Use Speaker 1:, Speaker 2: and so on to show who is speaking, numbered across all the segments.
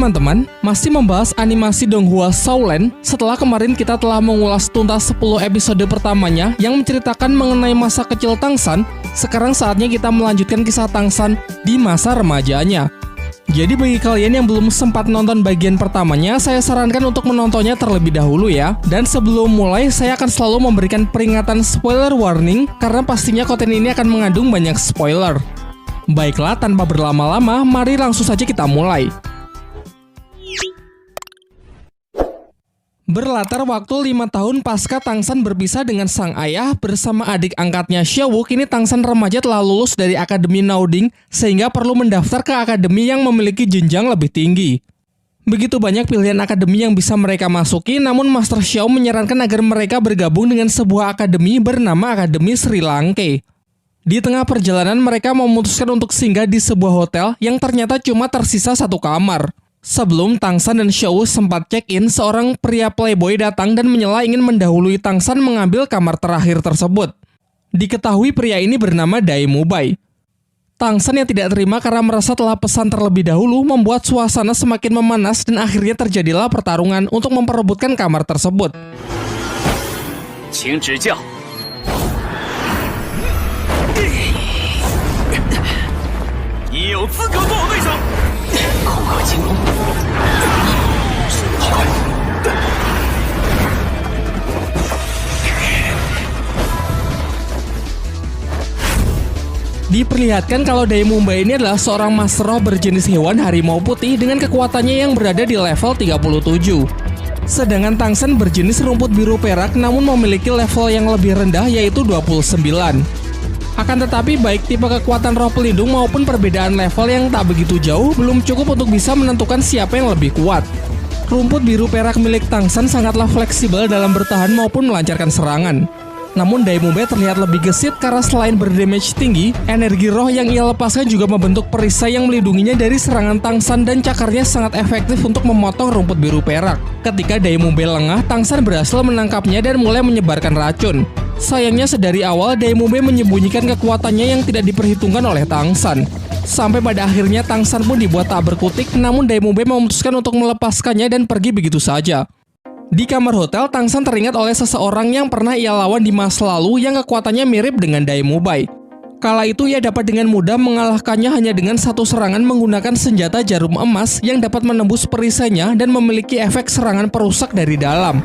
Speaker 1: teman-teman, masih membahas animasi Donghua Shaolan. Setelah kemarin kita telah mengulas tuntas 10 episode pertamanya yang menceritakan mengenai masa kecil Tangshan, sekarang saatnya kita melanjutkan kisah Tangshan di masa remajanya. Jadi bagi kalian yang belum sempat nonton bagian pertamanya, saya sarankan untuk menontonnya terlebih dahulu ya. Dan sebelum mulai, saya akan selalu memberikan peringatan spoiler warning, karena pastinya konten ini akan mengandung banyak spoiler. Baiklah, tanpa berlama-lama, mari langsung saja kita mulai. Berlatar waktu 5 tahun pasca Tangshan berpisah dengan sang ayah bersama adik angkatnya Xiaowu, kini Tangshan remaja telah lulus dari Akademi Naoding sehingga perlu mendaftar ke akademi yang memiliki jenjang lebih tinggi. Begitu banyak pilihan akademi yang bisa mereka masuki, namun Master Xiao menyarankan agar mereka bergabung dengan sebuah akademi bernama Akademi Sri Lanka. Di tengah perjalanan mereka memutuskan untuk singgah di sebuah hotel yang ternyata cuma tersisa satu kamar. Sebelum Tangshan dan Xiaowu sempat check-in, seorang pria playboy datang dan menyela ingin mendahului Tangshan mengambil kamar terakhir tersebut. Diketahui pria ini bernama Dai Mubai. Tangshan yang tidak terima karena merasa telah pesan terlebih dahulu membuat suasana semakin memanas dan akhirnya terjadilah pertarungan untuk memperebutkan kamar tersebut. Diperlihatkan kalau Dai Mubai ini adalah seorang master roh berjenis hewan harimau putih dengan kekuatannya yang berada di level 37. Sedangkan Tangshan berjenis rumput biru perak namun memiliki level yang lebih rendah yaitu 29. Akan tetapi baik tipe kekuatan roh pelindung maupun perbedaan level yang tak begitu jauh belum cukup untuk bisa menentukan siapa yang lebih kuat. Rumput biru perak milik Tangshan sangatlah fleksibel dalam bertahan maupun melancarkan serangan. Namun Dai Mubai terlihat lebih gesit karena selain berdamage tinggi, energi roh yang ia lepaskan juga membentuk perisai yang melindunginya dari serangan Tangshan dan cakarnya sangat efektif untuk memotong rumput biru perak. Ketika Dai Mubai lengah, Tangshan berhasil menangkapnya dan mulai menyebarkan racun. Sayangnya sedari awal Dai Mubai menyembunyikan kekuatannya yang tidak diperhitungkan oleh Tangshan. Sampai pada akhirnya Tangshan pun dibuat tak berkutik, namun Dai Mubai memutuskan untuk melepaskannya dan pergi begitu saja. Di kamar hotel, Tangshan teringat oleh seseorang yang pernah ia lawan di masa lalu yang kekuatannya mirip dengan Dai Mubai. Kala itu ia dapat dengan mudah mengalahkannya hanya dengan satu serangan menggunakan senjata jarum emas yang dapat menembus perisainya dan memiliki efek serangan perusak dari dalam.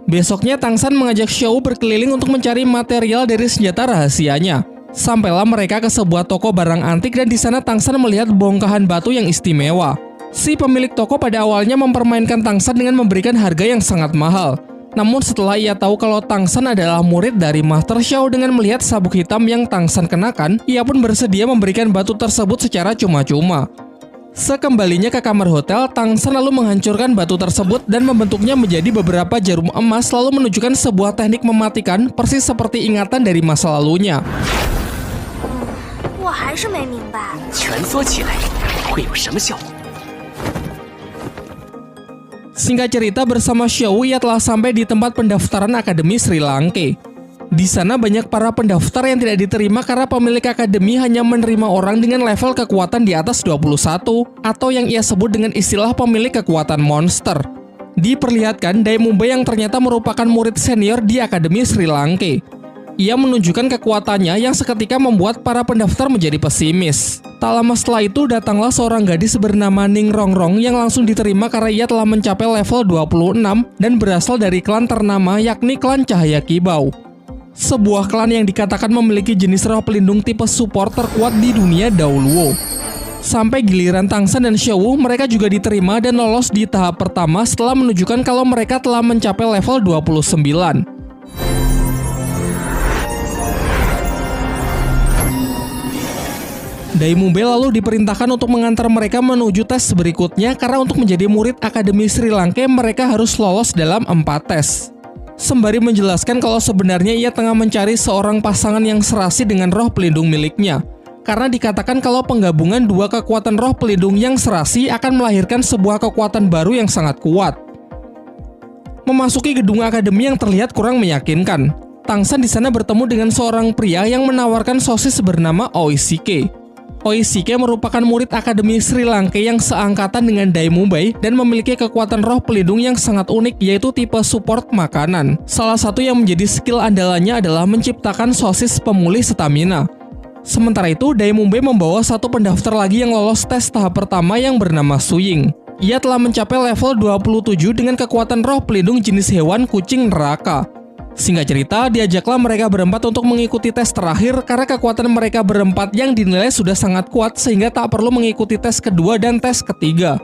Speaker 1: Besoknya Tangshan mengajak Xiaowu berkeliling untuk mencari material dari senjata rahasianya. Sampailah mereka ke sebuah toko barang antik dan di sana Tangshan melihat bongkahan batu yang istimewa. Si pemilik toko pada awalnya mempermainkan Tangshan dengan memberikan harga yang sangat mahal. Namun setelah ia tahu kalau Tangshan adalah murid dari Master Xiao dengan melihat sabuk hitam yang Tangshan kenakan, ia pun bersedia memberikan batu tersebut secara cuma-cuma. Sekembalinya ke kamar hotel, Tangshan lalu menghancurkan batu tersebut dan membentuknya menjadi beberapa jarum emas lalu menunjukkan sebuah teknik mematikan persis seperti ingatan dari masa lalunya. Singkat cerita, bersama Xiaowu ia telah sampai di tempat pendaftaran Akademi Sri Lanka. Di sana banyak para pendaftar yang tidak diterima karena pemilik akademi hanya menerima orang dengan level kekuatan di atas 21 atau yang ia sebut dengan istilah pemilik kekuatan monster. Diperlihatkan Dai Mubai yang ternyata merupakan murid senior di Akademi Sri Lanka. Ia menunjukkan kekuatannya yang seketika membuat para pendaftar menjadi pesimis. Tak lama setelah itu datanglah seorang gadis bernama Ning Rongrong yang langsung diterima karena ia telah mencapai level 26 dan berasal dari klan ternama yakni klan Cahaya Kibau. Sebuah klan yang dikatakan memiliki jenis roh pelindung tipe support terkuat di dunia Daoluo. Sampai giliran Tangshan dan Xiaowu, mereka juga diterima dan lolos di tahap pertama setelah menunjukkan kalau mereka telah mencapai level 29. Dai Mubai lalu diperintahkan untuk mengantar mereka menuju tes berikutnya karena untuk menjadi murid Akademi Sri Lanka mereka harus lolos dalam 4 tes. Sembari menjelaskan kalau sebenarnya ia tengah mencari seorang pasangan yang serasi dengan roh pelindung miliknya. Karena dikatakan kalau penggabungan dua kekuatan roh pelindung yang serasi akan melahirkan sebuah kekuatan baru yang sangat kuat. Memasuki gedung akademi yang terlihat kurang meyakinkan. Tangsan di sana bertemu dengan seorang pria yang menawarkan sosis bernama Oishike. Oishike merupakan murid Akademi Sri Lanka yang seangkatan dengan Daimumbai dan memiliki kekuatan roh pelindung yang sangat unik, yaitu tipe support makanan. Salah satu yang menjadi skill andalannya adalah menciptakan sosis pemulih stamina. Sementara itu, Daimumbai membawa satu pendaftar lagi yang lolos tes tahap pertama yang bernama Suying. Ia telah mencapai level 27 dengan kekuatan roh pelindung jenis hewan kucing neraka. Singkat cerita, diajaklah mereka berempat untuk mengikuti tes terakhir karena kekuatan mereka berempat yang dinilai sudah sangat kuat sehingga tak perlu mengikuti tes kedua dan tes ketiga.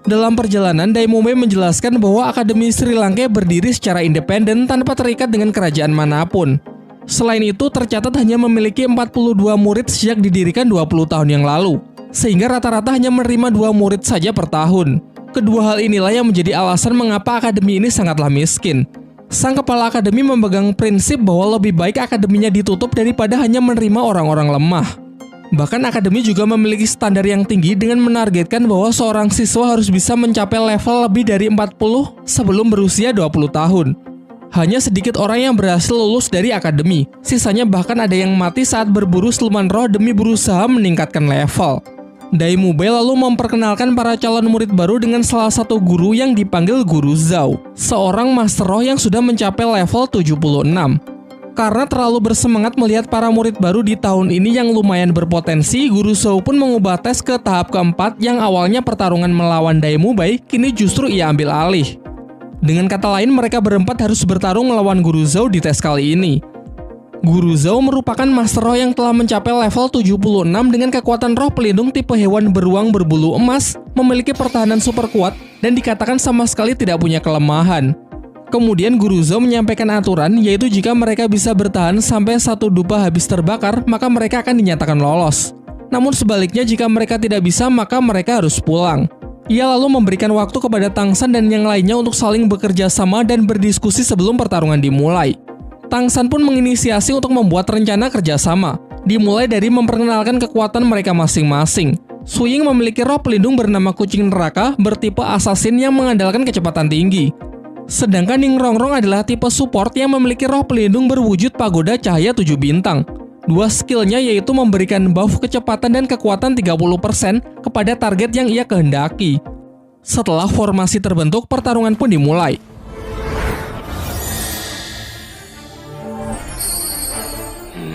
Speaker 1: Dalam perjalanan, Daimumbai menjelaskan bahwa Akademi Sri Lanka berdiri secara independen tanpa terikat dengan kerajaan manapun. Selain itu, tercatat hanya memiliki 42 murid sejak didirikan 20 tahun yang lalu, sehingga rata-rata hanya menerima 2 murid saja per tahun. Kedua hal inilah yang menjadi alasan mengapa akademi ini sangatlah miskin. Sang kepala akademi memegang prinsip bahwa lebih baik akademinya ditutup daripada hanya menerima orang-orang lemah. Bahkan akademi juga memiliki standar yang tinggi dengan menargetkan bahwa seorang siswa harus bisa mencapai level lebih dari 40 sebelum berusia 20 tahun. Hanya sedikit orang yang berhasil lulus dari akademi, sisanya bahkan ada yang mati saat berburu siluman roh demi berusaha meningkatkan level. Daimumbai lalu memperkenalkan para calon murid baru dengan salah satu guru yang dipanggil Guru Zhao, seorang master roh yang sudah mencapai level 76. Karena terlalu bersemangat melihat para murid baru di tahun ini yang lumayan berpotensi, Guru Zhao pun mengubah tes ke tahap keempat yang awalnya pertarungan melawan Daimumbai, kini justru ia ambil alih. Dengan kata lain, mereka berempat harus bertarung melawan Guru Zhao di tes kali ini. Guru Zhao merupakan master roh yang telah mencapai level 76 dengan kekuatan roh pelindung tipe hewan beruang berbulu emas, memiliki pertahanan super kuat, dan dikatakan sama sekali tidak punya kelemahan. Kemudian Guru Zhao menyampaikan aturan, yaitu jika mereka bisa bertahan sampai satu dupa habis terbakar, maka mereka akan dinyatakan lolos. Namun sebaliknya, jika mereka tidak bisa, maka mereka harus pulang. Ia lalu memberikan waktu kepada Tangsan dan yang lainnya untuk saling bekerja sama dan berdiskusi sebelum pertarungan dimulai. Tangsan pun menginisiasi untuk membuat rencana kerjasama, dimulai dari memperkenalkan kekuatan mereka masing-masing. Suying memiliki roh pelindung bernama kucing neraka bertipe assassin yang mengandalkan kecepatan tinggi. Sedangkan Ning Rongrong adalah tipe support yang memiliki roh pelindung berwujud pagoda cahaya 7 bintang. Dua skillnya yaitu memberikan buff kecepatan dan kekuatan 30% kepada target yang ia kehendaki. Setelah formasi terbentuk, pertarungan pun dimulai.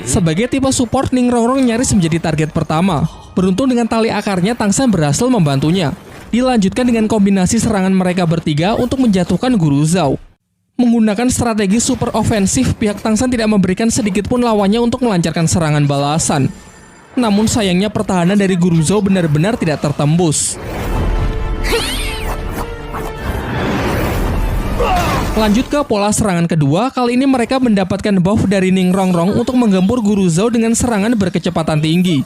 Speaker 1: Sebagai tipe support, Ning Rongrong nyaris menjadi target pertama. Beruntung dengan tali akarnya, Tangsan berhasil membantunya. Dilanjutkan dengan kombinasi serangan mereka bertiga untuk menjatuhkan Guru Zhao. Menggunakan strategi super ofensif, pihak Tangsan tidak memberikan sedikit pun lawannya untuk melancarkan serangan balasan. Namun sayangnya pertahanan dari Guru Zhao benar-benar tidak tertembus. Lanjut ke pola serangan kedua, kali ini mereka mendapatkan buff dari Ning Rongrong untuk menggempur Guru Zhao dengan serangan berkecepatan tinggi.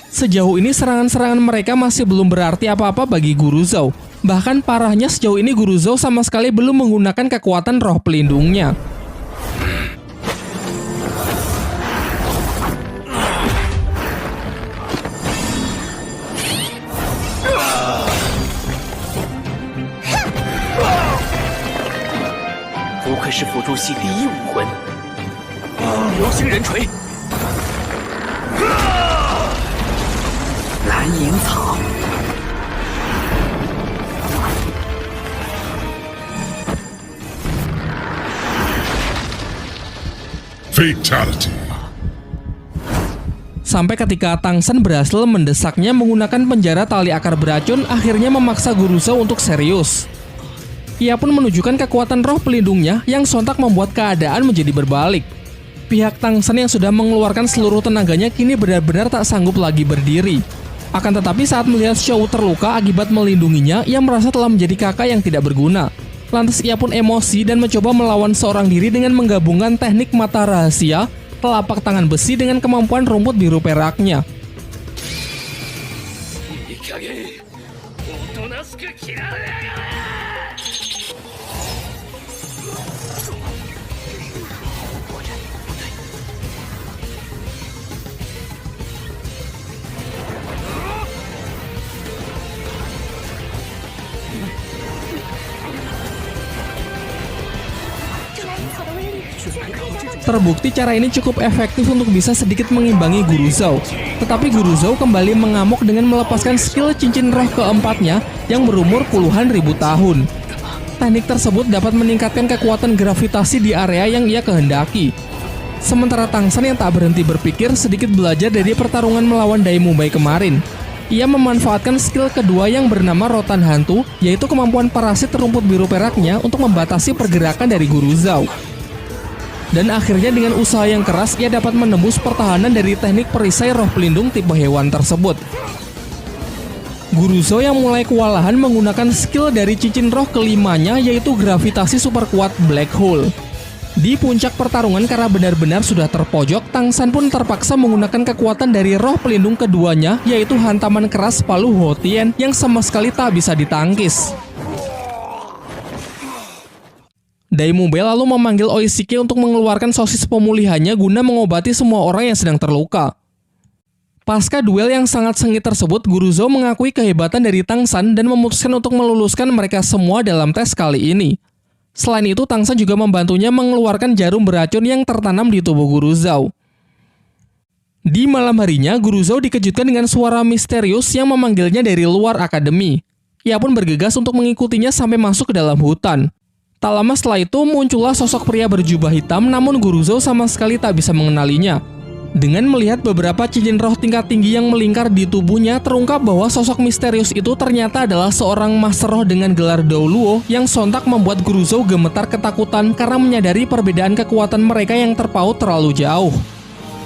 Speaker 1: Sejauh ini serangan-serangan mereka masih belum berarti apa-apa bagi Guru Zhao. Bahkan parahnya sejauh ini Guru Zhao sama sekali belum menggunakan kekuatan roh pelindungnya.
Speaker 2: Fatality.
Speaker 1: Sampai ketika Tangsan berhasil mendesaknya menggunakan penjara tali akar beracun, akhirnya memaksa Guru Zhao untuk serius. Ia pun menunjukkan kekuatan roh pelindungnya yang sontak membuat keadaan menjadi berbalik. Pihak Tangsan yang sudah mengeluarkan seluruh tenaganya kini benar-benar tak sanggup lagi berdiri. Akan tetapi saat melihat Xiao terluka akibat melindunginya, ia merasa telah menjadi kakak yang tidak berguna. Lantas ia pun emosi dan mencoba melawan seorang diri dengan menggabungkan teknik mata rahasia, telapak tangan besi dengan kemampuan rumput biru peraknya. Terbukti cara ini cukup efektif untuk bisa sedikit mengimbangi Guru Zhou. Tetapi Guru Zhou kembali mengamuk dengan melepaskan skill cincin roh keempatnya yang berumur puluhan ribu tahun. Teknik tersebut dapat meningkatkan kekuatan gravitasi di area yang ia kehendaki. Sementara Tang San yang tak berhenti berpikir sedikit belajar dari pertarungan melawan Dai Mumbai kemarin. Ia memanfaatkan skill kedua yang bernama Rotan Hantu, yaitu kemampuan parasit rumput biru peraknya untuk membatasi pergerakan dari Guru Zhou. Dan akhirnya dengan usaha yang keras, ia dapat menembus pertahanan dari teknik perisai roh pelindung tipe hewan tersebut. Guru Zhou yang mulai kewalahan menggunakan skill dari cincin roh kelimanya, yaitu gravitasi super kuat Black Hole. Di puncak pertarungan karena benar-benar sudah terpojok, Tang San pun terpaksa menggunakan kekuatan dari roh pelindung keduanya, yaitu hantaman keras palu Hotien yang sama sekali tak bisa ditangkis. Dai Mumbai lalu memanggil Oishike untuk mengeluarkan sosis pemulihannya guna mengobati semua orang yang sedang terluka. Pasca duel yang sangat sengit tersebut, Guru Zhou mengakui kehebatan dari Tang San dan memutuskan untuk meluluskan mereka semua dalam tes kali ini. Selain itu, Tang San juga membantunya mengeluarkan jarum beracun yang tertanam di tubuh Guru Zhou. Di malam harinya, Guru Zhou dikejutkan dengan suara misterius yang memanggilnya dari luar akademi. Ia pun bergegas untuk mengikutinya sampai masuk ke dalam hutan. Tak lama setelah itu, muncullah sosok pria berjubah hitam, namun Guru Zhou sama sekali tak bisa mengenalinya. Dengan melihat beberapa cincin roh tingkat tinggi yang melingkar di tubuhnya, terungkap bahwa sosok misterius itu ternyata adalah seorang master roh dengan gelar Dao Luo yang sontak membuat Guru Zhou gemetar ketakutan karena menyadari perbedaan kekuatan mereka yang terpaut terlalu jauh.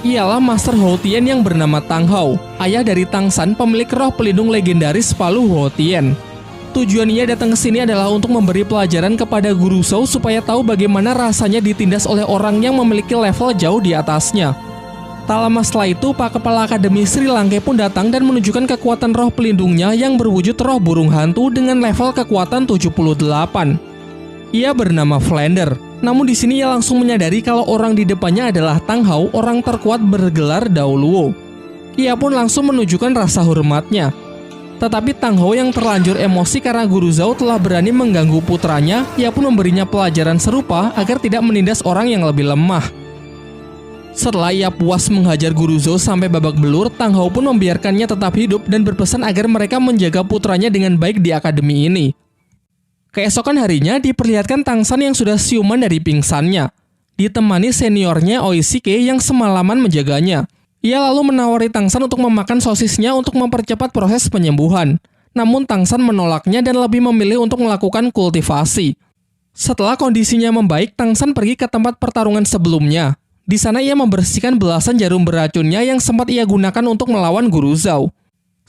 Speaker 1: Ialah Master Hotien yang bernama Tang Hao, ayah dari Tang San, pemilik roh pelindung legendaris palu Hotien. Tujuan ia datang ke sini adalah untuk memberi pelajaran kepada Guru Zhou supaya tahu bagaimana rasanya ditindas oleh orang yang memiliki level jauh di atasnya. Tak lama setelah itu, Pak Kepala Akademi Sri Lanka pun datang dan menunjukkan kekuatan roh pelindungnya yang berwujud roh burung hantu dengan level kekuatan 78. Ia bernama Flander. Namun di sini ia langsung menyadari kalau orang di depannya adalah Tang Hao, orang terkuat bergelar Dao Luo. Ia pun langsung menunjukkan rasa hormatnya. Tetapi Tang Hao yang terlanjur emosi karena Guru Zhou telah berani mengganggu putranya, ia pun memberinya pelajaran serupa agar tidak menindas orang yang lebih lemah. Setelah ia puas menghajar Guru Zhou sampai babak belur, Tang Hao pun membiarkannya tetap hidup dan berpesan agar mereka menjaga putranya dengan baik di akademi ini. Keesokan harinya diperlihatkan Tang San yang sudah siuman dari pingsannya, ditemani seniornya Oishike yang semalaman menjaganya. Ia lalu menawari Tang San untuk memakan sosisnya untuk mempercepat proses penyembuhan. Namun Tang San menolaknya dan lebih memilih untuk melakukan kultivasi. Setelah kondisinya membaik, Tang San pergi ke tempat pertarungan sebelumnya. Di sana ia membersihkan belasan jarum beracunnya yang sempat ia gunakan untuk melawan Guru Zhou.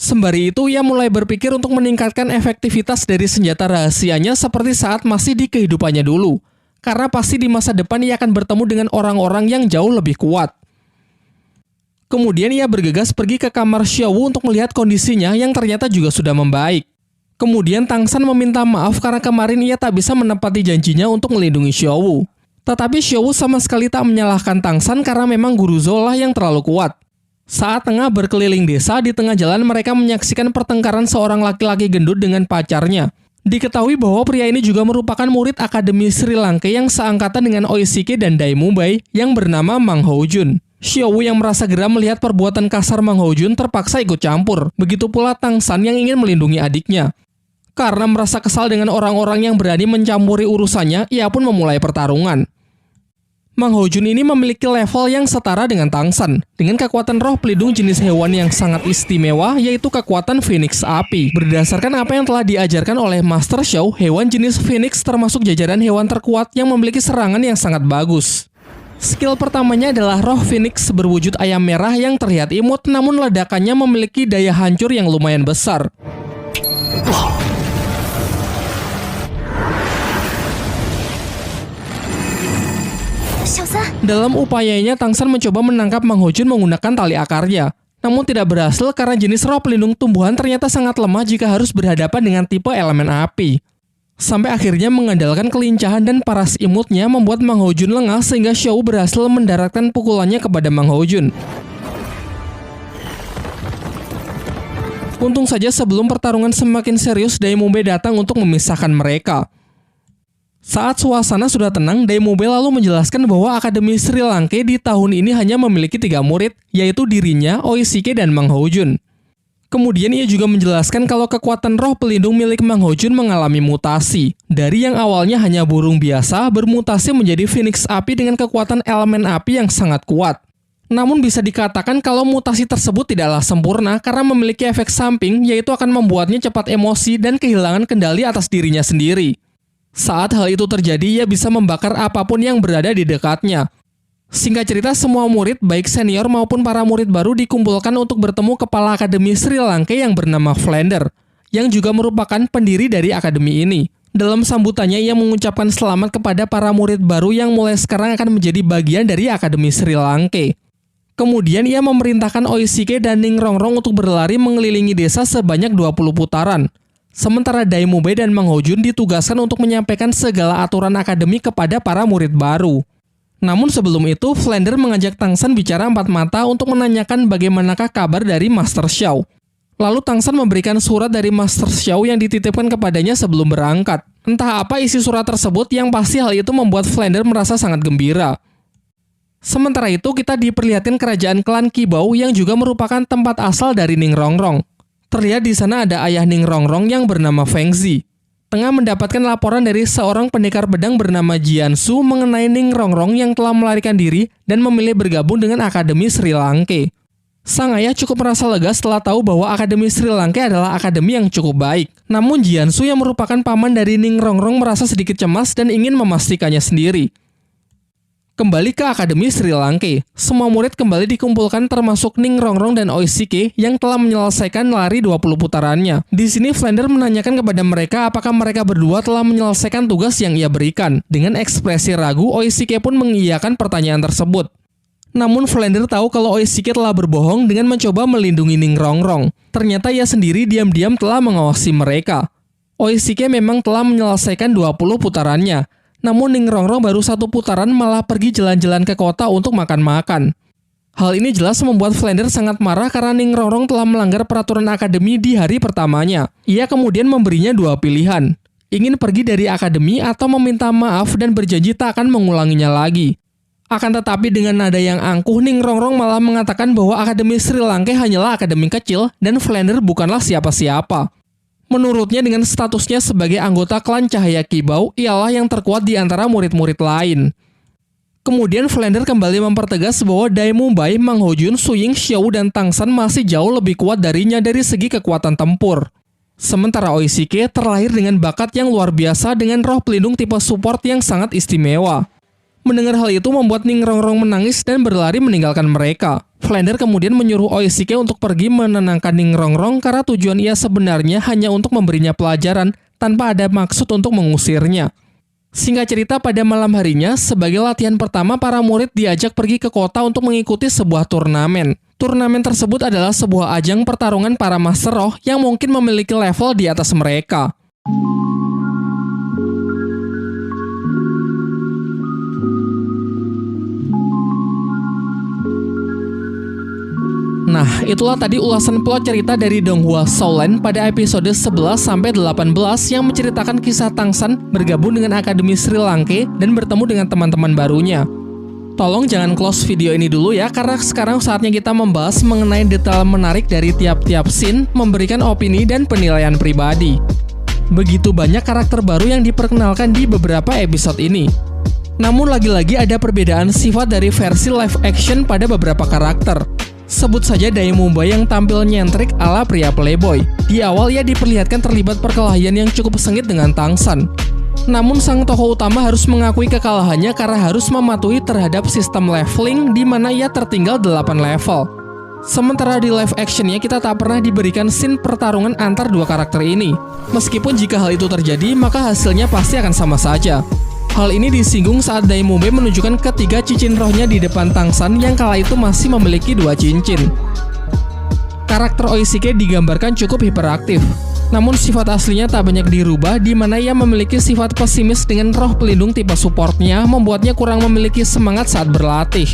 Speaker 1: Sembari itu, ia mulai berpikir untuk meningkatkan efektivitas dari senjata rahasianya seperti saat masih di kehidupannya dulu. Karena pasti di masa depan ia akan bertemu dengan orang-orang yang jauh lebih kuat. Kemudian ia bergegas pergi ke kamar Xiao Wu untuk melihat kondisinya yang ternyata juga sudah membaik. Kemudian Tang San meminta maaf karena kemarin ia tak bisa menepati janjinya untuk melindungi Xiao Wu. Tetapi Xiao Wu sama sekali tak menyalahkan Tang San karena memang Guru Zhou lah yang terlalu kuat. Saat tengah berkeliling desa, di tengah jalan mereka menyaksikan pertengkaran seorang laki-laki gendut dengan pacarnya. Diketahui bahwa pria ini juga merupakan murid Akademi Sri Lanka yang seangkatan dengan Oishike dan Dai Mumbai yang bernama Mang Hao Jun. Xiao Wu yang merasa geram melihat perbuatan kasar Mang Hao Jun terpaksa ikut campur. Begitu pula Tang San yang ingin melindungi adiknya. Karena merasa kesal dengan orang-orang yang berani mencampuri urusannya, ia pun memulai pertarungan. Mang Hao Jun ini memiliki level yang setara dengan Tang San, dengan kekuatan roh pelindung jenis hewan yang sangat istimewa, yaitu kekuatan Phoenix Api. Berdasarkan apa yang telah diajarkan oleh Master Xiao, hewan jenis Phoenix termasuk jajaran hewan terkuat yang memiliki serangan yang sangat bagus. Skill pertamanya adalah roh Phoenix berwujud ayam merah yang terlihat imut, namun ledakannya memiliki daya hancur yang lumayan besar. Dalam upayanya, Tang San mencoba menangkap Mang Hao Jun menggunakan tali akarnya. Namun tidak berhasil karena jenis roh pelindung tumbuhan ternyata sangat lemah jika harus berhadapan dengan tipe elemen api. Sampai akhirnya mengandalkan kelincahan dan paras imutnya membuat Mang Hao Jun lengah sehingga Xiao Wu berhasil mendaratkan pukulannya kepada Mang Hao Jun. Untung saja sebelum pertarungan semakin serius, Dai Mumbai datang untuk memisahkan mereka. Saat suasana sudah tenang, Daimube lalu menjelaskan bahwa Akademi Sri Lanka di tahun ini hanya memiliki 3 murid, yaitu dirinya, Oishike, dan Mang Hojun. Kemudian ia juga menjelaskan kalau kekuatan roh pelindung milik Mang Hojun mengalami mutasi. Dari yang awalnya hanya burung biasa, bermutasi menjadi Phoenix api dengan kekuatan elemen api yang sangat kuat. Namun bisa dikatakan kalau mutasi tersebut tidaklah sempurna karena memiliki efek samping, yaitu akan membuatnya cepat emosi dan kehilangan kendali atas dirinya sendiri. Saat hal itu terjadi, ia bisa membakar apapun yang berada di dekatnya. Singkat cerita, semua murid, baik senior maupun para murid baru dikumpulkan untuk bertemu Kepala Akademi Sri Lanka yang bernama Flander, yang juga merupakan pendiri dari akademi ini. Dalam sambutannya, ia mengucapkan selamat kepada para murid baru yang mulai sekarang akan menjadi bagian dari Akademi Sri Lanka. Kemudian ia memerintahkan Oishike dan Ningrongrong untuk berlari mengelilingi desa sebanyak 20 putaran. Sementara Daimube dan Mang Hojun ditugaskan untuk menyampaikan segala aturan akademi kepada para murid baru. Namun sebelum itu, Flander mengajak Tangsan bicara empat mata untuk menanyakan bagaimanakah kabar dari Master Xiao. Lalu Tangsan memberikan surat dari Master Xiao yang dititipkan kepadanya sebelum berangkat. Entah apa isi surat tersebut, yang pasti hal itu membuat Flander merasa sangat gembira. Sementara itu, kita diperlihatkan kerajaan klan Qibao yang juga merupakan tempat asal dari Ningrongrong. Terlihat di sana ada ayah Ningrongrong yang bernama Feng Zi. Tengah mendapatkan laporan dari seorang pendekar pedang bernama Jiansu mengenai Ningrongrong yang telah melarikan diri dan memilih bergabung dengan Akademi Sri Lanka. Sang ayah cukup merasa lega setelah tahu bahwa Akademi Sri Lanka adalah akademi yang cukup baik. Namun Jiansu yang merupakan paman dari Ningrongrong merasa sedikit cemas dan ingin memastikannya sendiri. Kembali ke Akademi Sri Lanka, semua murid kembali dikumpulkan termasuk Ningrongrong dan Oishike yang telah menyelesaikan lari 20 putarannya. Di sini Flander menanyakan kepada mereka apakah mereka berdua telah menyelesaikan tugas yang ia berikan. Dengan ekspresi ragu, Oishike pun mengiyakan pertanyaan tersebut. Namun Flander tahu kalau Oishike telah berbohong dengan mencoba melindungi Ningrongrong. Ternyata ia sendiri diam-diam telah mengawasi mereka. Oishike memang telah menyelesaikan 20 putarannya. Namun Ningrongrong baru 1 putaran malah pergi jalan-jalan ke kota untuk makan-makan. Hal ini jelas membuat Flander sangat marah karena Ningrongrong telah melanggar peraturan akademi di hari pertamanya. Ia kemudian memberinya 2 pilihan. Ingin pergi dari akademi atau meminta maaf dan berjanji tak akan mengulanginya lagi. Akan tetapi dengan nada yang angkuh, Ningrongrong malah mengatakan bahwa Akademi Sri Lanka hanyalah akademi kecil dan Flander bukanlah siapa-siapa. Menurutnya dengan statusnya sebagai anggota klan Cahaya Qibao, ialah yang terkuat di antara murid-murid lain. Kemudian Flander kembali mempertegas bahwa Daimube, Mang Hojun, Su Ying, Xiao, dan Tangsan masih jauh lebih kuat darinya dari segi kekuatan tempur. Sementara Oishike terlahir dengan bakat yang luar biasa dengan roh pelindung tipe support yang sangat istimewa. Mendengar hal itu membuat Ningrongrong menangis dan berlari meninggalkan mereka. Flander kemudian menyuruh Oishike untuk pergi menenangkan Ningrongrong karena tujuan ia sebenarnya hanya untuk memberinya pelajaran tanpa ada maksud untuk mengusirnya. Singkat cerita, pada malam harinya, sebagai latihan pertama, para murid diajak pergi ke kota untuk mengikuti sebuah turnamen. Turnamen tersebut adalah sebuah ajang pertarungan para master roh yang mungkin memiliki level di atas mereka. Nah, itulah tadi ulasan plot cerita dari Donghua Shaolan pada episode 11-18 yang menceritakan kisah Tangsan bergabung dengan Akademi Sri Lanka dan bertemu dengan teman-teman barunya. Tolong jangan close video ini dulu ya, karena sekarang saatnya kita membahas mengenai detail menarik dari tiap-tiap scene, memberikan opini dan penilaian pribadi. Begitu banyak karakter baru yang diperkenalkan di beberapa episode ini. Namun lagi-lagi ada perbedaan sifat dari versi live action pada beberapa karakter. Sebut saja Daimube yang tampil nyentrik ala pria playboy. Di awal ia diperlihatkan terlibat perkelahian yang cukup sengit dengan Tangsan. Namun sang tokoh utama harus mengakui kekalahannya karena harus mematuhi terhadap sistem leveling di mana ia tertinggal 8 level. Sementara di live actionnya kita tak pernah diberikan scene pertarungan antar dua karakter ini. Meskipun jika hal itu terjadi, maka hasilnya pasti akan sama saja. Hal ini disinggung saat Daimube menunjukkan ketiga cincin rohnya di depan Tangsan yang kala itu masih memiliki 2 cincin. Karakter Oishike digambarkan cukup hiperaktif. Namun sifat aslinya tak banyak dirubah, di mana ia memiliki sifat pesimis dengan roh pelindung tipe supportnya membuatnya kurang memiliki semangat saat berlatih.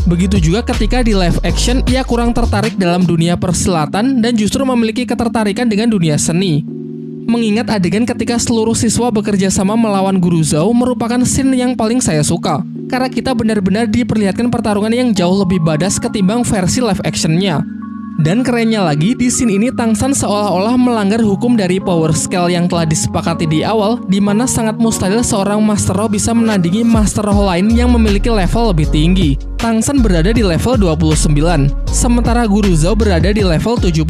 Speaker 1: Begitu juga ketika di live action ia kurang tertarik dalam dunia persilatan dan justru memiliki ketertarikan dengan dunia seni. Mengingat adegan ketika seluruh siswa bekerja sama melawan Guru Zhao merupakan scene yang paling saya suka, karena kita benar-benar diperlihatkan pertarungan yang jauh lebih badas ketimbang versi live actionnya. Dan kerennya lagi, di scene ini Tang San seolah-olah melanggar hukum dari power scale yang telah disepakati di awal, di mana sangat mustahil seorang Master Roh bisa menandingi Master Roh lain yang memiliki level lebih tinggi. Tang San berada di level 29, sementara Guru Zhao berada di level 76.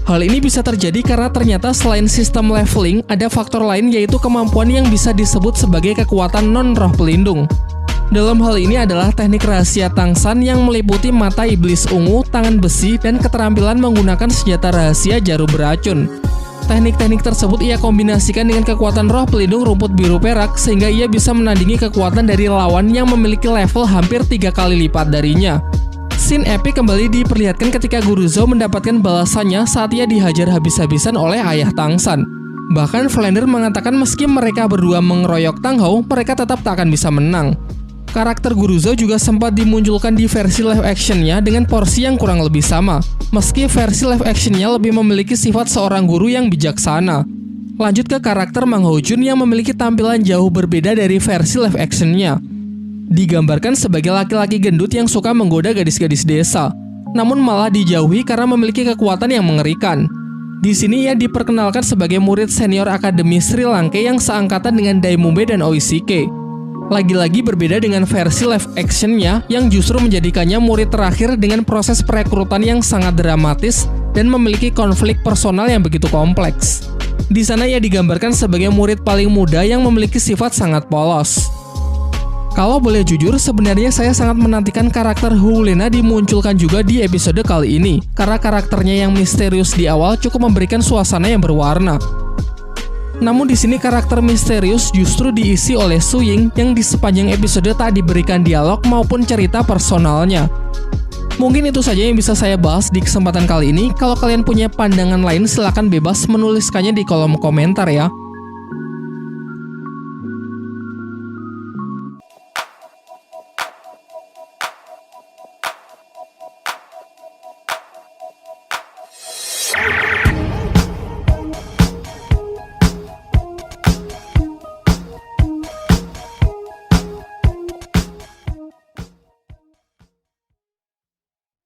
Speaker 1: Hal ini bisa terjadi karena ternyata selain sistem leveling, ada faktor lain yaitu kemampuan yang bisa disebut sebagai kekuatan non-roh pelindung. Dalam hal ini adalah teknik rahasia Tang San yang meliputi mata iblis ungu, tangan besi, dan keterampilan menggunakan senjata rahasia jarum beracun. Teknik-teknik tersebut ia kombinasikan dengan kekuatan roh pelindung rumput biru perak sehingga ia bisa menandingi kekuatan dari lawan yang memiliki level hampir 3 kali lipat darinya. Scene epic kembali diperlihatkan ketika Guru Zhao mendapatkan balasannya saat ia dihajar habis-habisan oleh ayah Tang San. Bahkan Flander mengatakan meski mereka berdua mengeroyok Tang Hao, mereka tetap tak akan bisa menang. Karakter Guru Zhao juga sempat dimunculkan di versi live actionnya dengan porsi yang kurang lebih sama, meski versi live actionnya lebih memiliki sifat seorang guru yang bijaksana. Lanjut ke karakter Mang Hao Jun yang memiliki tampilan jauh berbeda dari versi live actionnya. Digambarkan sebagai laki-laki gendut yang suka menggoda gadis-gadis desa, namun malah dijauhi karena memiliki kekuatan yang mengerikan. Di sini ia diperkenalkan sebagai murid senior Akademi Sri Lanka yang seangkatan dengan Dai Mumbe dan Oishike. Lagi-lagi berbeda dengan versi live actionnya yang justru menjadikannya murid terakhir dengan proses perekrutan yang sangat dramatis dan memiliki konflik personal yang begitu kompleks. Di sana ia digambarkan sebagai murid paling muda yang memiliki sifat sangat polos. Kalau boleh jujur, sebenarnya saya sangat menantikan karakter Hu Lena dimunculkan juga di episode kali ini, karena karakternya yang misterius di awal cukup memberikan suasana yang berwarna. Namun di sini karakter misterius justru diisi oleh Su Ying yang di sepanjang episode tak diberikan dialog maupun cerita personalnya. Mungkin itu saja yang bisa saya bahas di kesempatan kali ini. Kalau kalian punya pandangan lain silahkan bebas menuliskannya di kolom komentar ya.